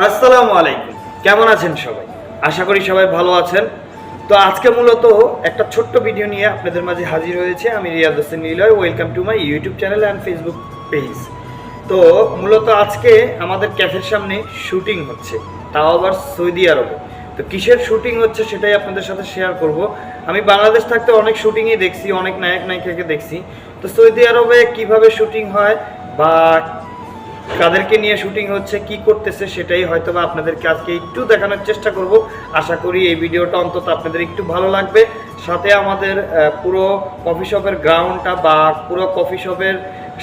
আসসালামু আলাইকুম। কেমন আছেন সবাই? আশা করি সবাই ভালো আছেন। তো আজকে মূলত একটা ছোট্ট ভিডিও নিয়ে আপনাদের মাঝে হাজির হয়েছে আমি Riyad Hossain Niloy. Welcome to my YouTube channel and Facebook page. তো মূলত আজকে আমাদের ক্যাফের সামনে শুটিং হচ্ছে, তাও আবার সৌদি আরবে। তো কিসের শুটিং হচ্ছে সেটাই আপনাদের সাথে শেয়ার করব। আমি বাংলাদেশ থাকতে অনেক শুটিংই দেখছি, অনেক নায়ক নায়িকাকে দেখছি। তো সৌদি আরবে কিভাবে শুটিং হয় বা কাদেরকে নিয়ে শুটিং হচ্ছে, কি করতেছে, সেটাই হয়তো বা আপনাদেরকে আজকে একটু দেখানোর চেষ্টা করব। আশা করি এই ভিডিওটা অন্তত আপনাদের একটু ভালো লাগবে। সাথে আমাদের পুরো কফি শপের গ্রাউন্ডটা বা পুরো কফি শপের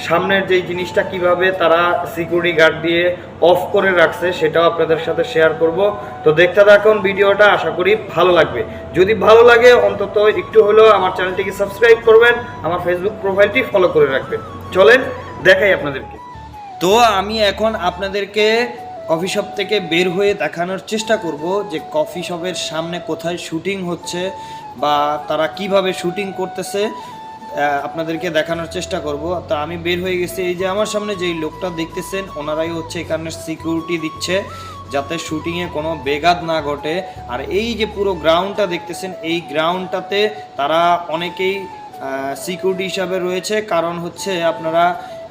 সামনের যেই জিনিসটা কিভাবে তারা সিকিউরিটি গার্ড দিয়ে অফ করে রাখছে সেটাও আপনাদের সাথে শেয়ার করব। তো দেখতে থাকুন ভিডিওটা, আশা করি ভালো লাগবে। যদি ভালো লাগে অন্তত একটু হলেও আমার চ্যানেলটিকে সাবস্ক্রাইব করবেন, আমার ফেসবুক প্রোফাইলটি ফলো করে রাখবেন। চলেন দেখাই আপনাদেরকে। তো আমি এখন আপনাদেরকে কফি শপ থেকে বের হয়ে দেখানোর চেষ্টা করব যে কফি শপের সামনে কোথায় শুটিং হচ্ছে বা তারা কিভাবে শুটিং করতেছে, আপনাদেরকে দেখানোর চেষ্টা করব। তো আমি বের হয়ে গেছি। এই যে আমার সামনে যেই লোকটা দেখতেছেন ওনারাই হচ্ছে এখানে সিকিউরিটি দিচ্ছে যাতে শুটিংয়ে কোনো বেঘাত না ঘটে। আর এই যে পুরো গ্রাউন্ডটা দেখতেছেন, এই গ্রাউন্ডটাতে তারা অনেকেই সিকিউরিটি হিসাবে রয়েছে। কারণ হচ্ছে আপনারা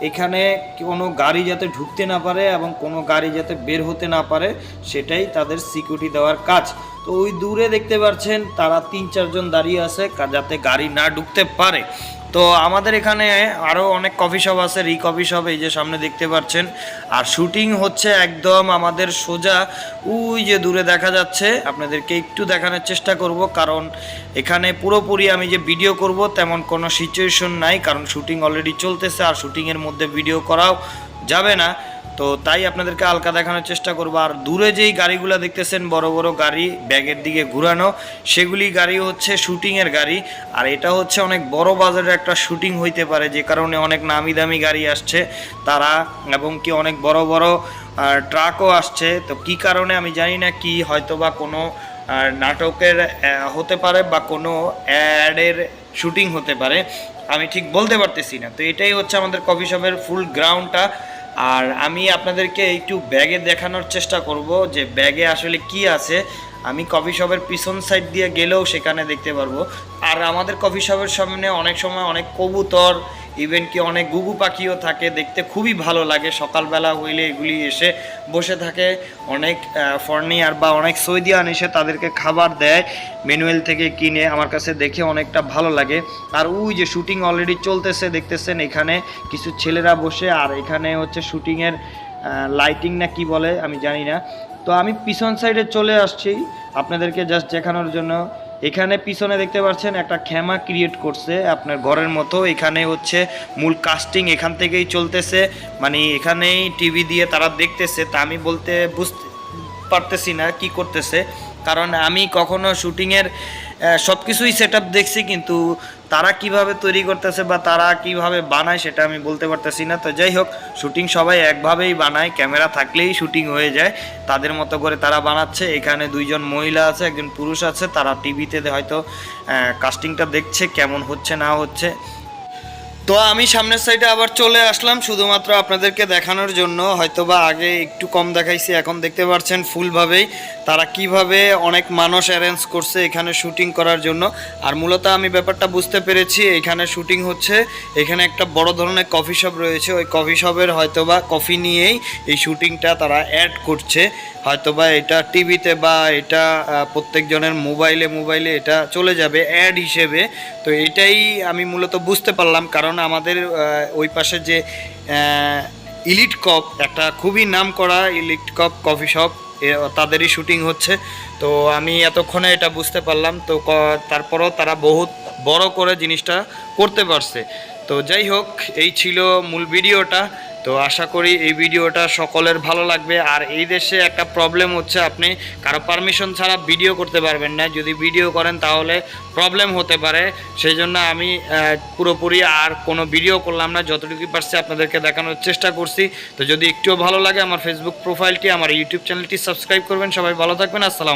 এখানে কোনো গাড়ি যাতে ঢুকতে না পারে এবং কোনো গাড়ি যাতে বের হতে না পারে, সেটাই তাদের সিকিউরিটি দেওয়ার কাজ। তো ওই দূরে দেখতে পাচ্ছেন তারা 3-4 জন দাঁড়িয়ে আছে যাতে গাড়ি না ঢুকতে পারে। তো আমাদের এখানে আরও অনেক কফি শপ আছে, কফি শপ এই যে সামনে দেখতে পাচ্ছেন। আর শুটিং হচ্ছে একদম আমাদের সোজা ওই যে দূরে দেখা যাচ্ছে, আপনাদেরকে একটু দেখানোর চেষ্টা করব। কারণ এখানে পুরোপুরি আমি যে ভিডিও করব তেমন কোনো সিচুয়েশন নাই, কারণ শুটিং অলরেডি চলতেছে আর শুটিংয়ের মধ্যে ভিডিও করাও যাবে না। তো তাই আপনাদেরকে হালকা দেখানোর চেষ্টা করবো। আর দূরে যেই গাড়িগুলো দেখতেছেন বড় বড় গাড়ি ব্যাগের দিকে ঘুরানো, সেগুলি গাড়ি হচ্ছে শুটিংয়ের গাড়ি। আর এটা হচ্ছে অনেক বড় বাজারের একটা শুটিং হইতে পারে, যে কারণে অনেক নামি দামি গাড়ি আসছে তারা, এবং কি অনেক বড় বড় ট্রাকও আসছে। তো কি কারণে আমি জানি না, কি হয়তো বা কোনো নাটকের হতে পারে বা কোনো অ্যাডের শুটিং হতে পারে, আমি ঠিক বলতে পারতেছি না। তো এটাই হচ্ছে আমাদের কফি শপের ফুল গ্রাউন্ডটা। আর আমি আপনাদেরকে একটু ব্যাগে দেখানোর চেষ্টা করব যে ব্যাগে আসলে কি আছে। আমি কফি শপের পিছন সাইড দিয়ে গেলেও সেখানে দেখতে পারবো। আর আমাদের কফি শপের সামনে অনেক সময় অনেক কবুতর, ইভেন কি অনেক গুগু পাখিও থাকে, দেখতে খুবই ভালো লাগে। সকালবেলা হইলে এগুলি এসে বসে থাকে, অনেক ফর্নিয়ার বা অনেক সৌদিয়ান এসে তাদেরকে খাবার দেয় ম্যানুয়াল থেকে কিনে। আমার কাছে দেখে অনেকটা ভালো লাগে। আর ওই যে শুটিং অলরেডি চলতেছে দেখতেছেন, এখানে কিছু ছেলেরা বসে, আর এখানে হচ্ছে শুটিংয়ের লাইটিং না কি বলে আমি জানি না। তো আমি পিছন সাইডে চলে আসছি আপনাদেরকে জাস্ট দেখানোর জন্য। এখানে পিছনে দেখতে পাচ্ছেন একটা খেমা ক্রিয়েট করছে আপনার ঘরের মতো। এখানে হচ্ছে মূল কাস্টিং এখান থেকেই চলতেছে, মানে এখানেই টিভি দিয়ে তারা দেখতেছে। তা আমি বুঝতে পারতেছি না কি করতেছে, কারণ আমি কখনো শুটিংয়ের সব কিছুই সেট আপ দেখছি, কিন্তু তারা কিভাবে তৈরি করতেছে বা তারা কিভাবে বানায় সেটা আমি বলতে পারতেছি না। তো যাই হোক, শুটিং সবাই একভাবেই বানায়, ক্যামেরা থাকলেই শুটিং হয়ে যায়, তাদের মতো করে তারা বানাচ্ছে। এখানে 2 জন মহিলা আছে, একজন পুরুষ আছে, তারা টিভিতে হয়তো কাস্টিংটা দেখছে কেমন হচ্ছে না হচ্ছে। তো আমি সামনের সাইডে আবার চলে আসলাম শুধুমাত্র আপনাদেরকে দেখানোর জন্য। হয়তোবা আগে একটু কম দেখাইছি, এখন দেখতে পাচ্ছেন ফুলভাবেই তারা কিভাবে অনেক মানুষ অ্যারেঞ্জ করছে এখানে শুটিং করার জন্য। আর মূলত আমি ব্যাপারটা বুঝতে পেরেছি, এখানে শুটিং হচ্ছে, এখানে একটা বড় ধরনের কফি শপ রয়েছে, ওই কফি শপের হয়তোবা কফি নিয়েই এই শুটিংটা তারা অ্যাড করছে। হয়তোবা এটা টিভিতে বা এটা প্রত্যেকজনের মোবাইলে এটা চলে যাবে অ্যাড হিসেবে। তো এটাই আমি মূলত বুঝতে পারলাম, কারণ আমাদের ওই পাশে যে ইলিট কপ, একটা খুবই নাম করা ইলিট কপ কফি শপ, তাদেরই শুটিং হচ্ছে। তো আমি এতক্ষণে এটা বুঝতে পারলাম। তো তারপরও তারা বহুত বড় করে জিনিসটা করতে পারছে। তো যাই হোক, এই ছিল মূল ভিডিওটা। তো আশা করি এই ভিডিওটা সকলের ভালো লাগবে। আর এই দেশে একটা প্রবলেম হচ্ছে, আপনি কারো পারমিশন ছাড়া ভিডিও করতে পারবেন না। যদি ভিডিও করেন তাহলে প্রবলেম হতে পারে, সেই জন্য আমি পুরোপুরি আর কোনো ভিডিও করলাম না, যতটুকু পারছি আপনাদেরকে দেখানোর চেষ্টা করছি। তো যদি একটুও ভালো লাগে আমার ফেসবুক প্রোফাইলটি, আমার ইউটিউব চ্যানেলটি সাবস্ক্রাইব করবেন। সবাই ভালো থাকবেন। আসসালাম।